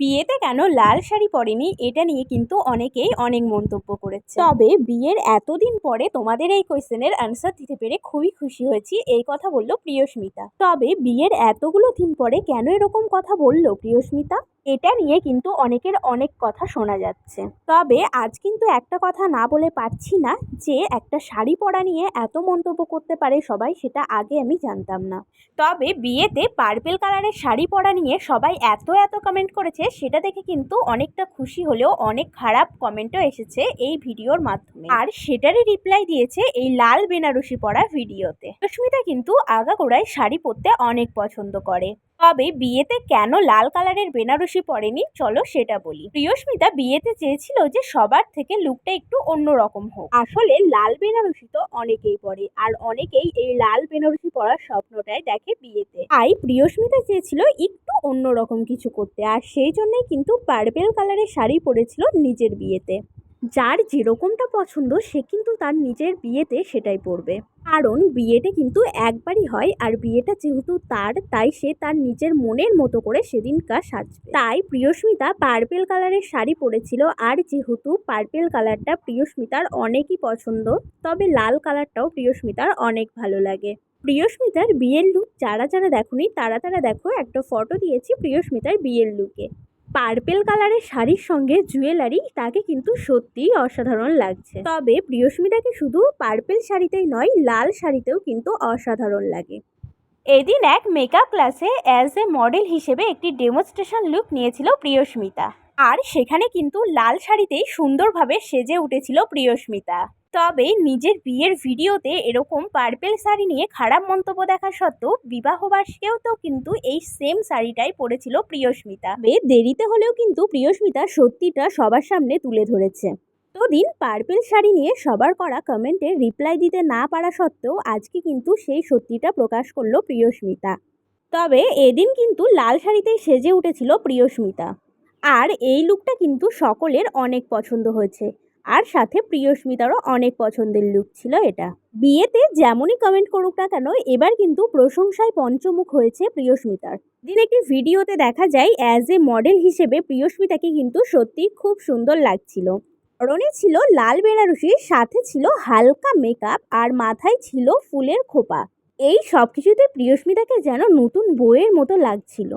বিয়েতে কেন লাল শাড়ি পরেনি এটা নিয়ে কিন্তু অনেকেই অনেক মন্তব্য করেছে। তবে বিয়ের এতদিন পরে তোমাদের এই কোয়েশ্চেনের আনসার দিতে পেরে খুবই খুশি হয়েছি, এই কথা বললো প্রিয়স্মিতা। তবে বিয়ের এতগুলো দিন পরে কেন এরকম কথা বললো প্রিয়স্মিতা, এটা নিয়ে কিন্তু অনেকের অনেক কথা শোনা যাচ্ছে। তবে আজ কিন্তু একটা কথা না বলে পারছি না যে একটা শাড়ি পরা নিয়ে এত মন্তব্য করতে পারে সবাই, সেটা আগে আমি জানতাম না। তবে বিয়েতে পার্পেল কালারের শাড়ি পরা নিয়ে সবাই এত কমেন্ট করেছে, সেটা দেখে কিন্তু অনেকটা খুশি হলেও অনেক খারাপ কমেন্টও এসেছে এই ভিডিওর মাধ্যমে। আর সেটারই রিপ্লাই দিয়েছে এই লাল বেনারসি পরা ভিডিওতে। সুস্মিতা কিন্তু আগাগোড়ায় শাড়ি পরতে অনেক পছন্দ করে। তবে বিয়েতে কেন লাল কালারের বেনারসি পরেনি চলো সেটা বলি। প্রিয়স্মিতা বিয়েতে চেয়েছিল যে সবার থেকে লুকটা একটু অন্যরকম হোক। আসলে লাল বেনারসি তো অনেকেই পরে, আর অনেকেই এই লাল বেনারসি পরার স্বপ্নটাই দেখে বিয়েতে। তাই প্রিয়স্মিতা চেয়েছিল একটু অন্যরকম কিছু করতে, আর সেই জন্যই কিন্তু পার্পেল কালারের শাড়ি পরেছিল নিজের বিয়েতে। যার যেরকমটা পছন্দ সে কিন্তু তার নিজের বিয়েতে সেটাই পরবে, কারণ বিয়েটা কিন্তু একবারই হয়, আর বিয়েটা যেহেতু তাই সে তার নিজের মনের মতো করে সেদিনকার সাজবে। তাই প্রিয়স্মিতা পার্পেল কালারের শাড়ি পরেছিল, আর যেহেতু পার্পেল কালারটা প্রিয়স্মিতার অনেকই পছন্দ, তবে লাল কালারটাও প্রিয়স্মিতার অনেক ভালো লাগে। প্রিয়স্মিতার বিয়ের লুক যারা দেখোনি তারা দেখো, একটা ফটো দিয়েছি প্রিয়স্মিতার বিয়ের লুকে। পার্পেল কালারের শাড়ির সঙ্গে জুয়েলারি তাকে কিন্তু সত্যিই অসাধারণ লাগছে। তবে প্রিয়স্মিতাকে শুধু পার্পেল শাড়িতেই নয়, লাল শাড়িতেও কিন্তু অসাধারণ লাগে। এদিন এক মেকআপ ক্লাসে অ্যাজ এ মডেল হিসেবে একটি ডেমনস্ট্রেশন লুক নিয়েছিল প্রিয়স্মিতা, আর সেখানে কিন্তু লাল শাড়িতেই সুন্দরভাবে সেজে উঠেছিল প্রিয়স্মিতা। তবে নিজের বিয়ের ভিডিওতে এরকম পার্পেল শাড়ি নিয়ে খারাপ মন্তব্য দেখা সত্ত্বেও বিবাহবার্ষিকেও তো কিন্তু এই সেম শাড়িটাই পরেছিল প্রিয়স্মিতা। দেরিতে হলেও কিন্তু প্রিয়স্মিতা সত্যিটা সবার সামনে তুলে ধরেছে। দিন পার্পেল শাড়ি নিয়ে সবার করা কমেন্টে রিপ্লাই দিতে না পারা সত্ত্বেও আজকে কিন্তু সেই সত্যিটা প্রকাশ করলো প্রিয়স্মিতা। তবে এদিন কিন্তু লাল শাড়িতেই সেজে উঠেছিল প্রিয়স্মিতা, আর এই লুকটা কিন্তু সকলের অনেক পছন্দ হয়েছে, আর সাথে প্রিয়স্মিতারও অনেক পছন্দের লুক ছিল এটা। বিয়েতে যেমনই কমেন্ট করুক না কেন, এবার কিন্তু প্রশংসায় পঞ্চমুখ হয়েছে প্রিয়স্মিতার। দিন একটি ভিডিওতে দেখা যায় অ্যাজ এ মডেল হিসেবে প্রিয়স্মিতাকে কিন্তু সত্যি খুব সুন্দর লাগছিল। পরনে ছিল লাল বেনারসি, সাথে ছিল হালকা মেকআপ, আর মাথায় ছিল ফুলের খোপা। এই সব কিছুতে প্রিয়স্মিতাকে যেন নতুন বউয়ের মতো লাগছিল।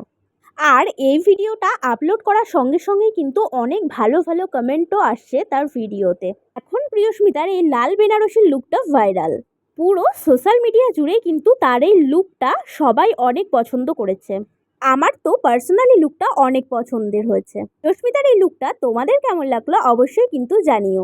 আর এই ভিডিওটা আপলোড করার সঙ্গে সঙ্গেই কিন্তু অনেক ভালো কমেন্টও আসছে তার ভিডিওতে। এখন প্রিয়স্মিতার এই লাল বেনারসির লুকটা ভাইরাল, পুরো সোশ্যাল মিডিয়া জুড়ে কিন্তু তার এই লুকটা সবাই অনেক পছন্দ করেছে। আমার তো পার্সোনালি লুকটা অনেক পছন্দের হয়েছে। প্রিয়স্মিতার এই লুকটা তোমাদের কেমন লাগলো অবশ্যই কিন্তু জানিও।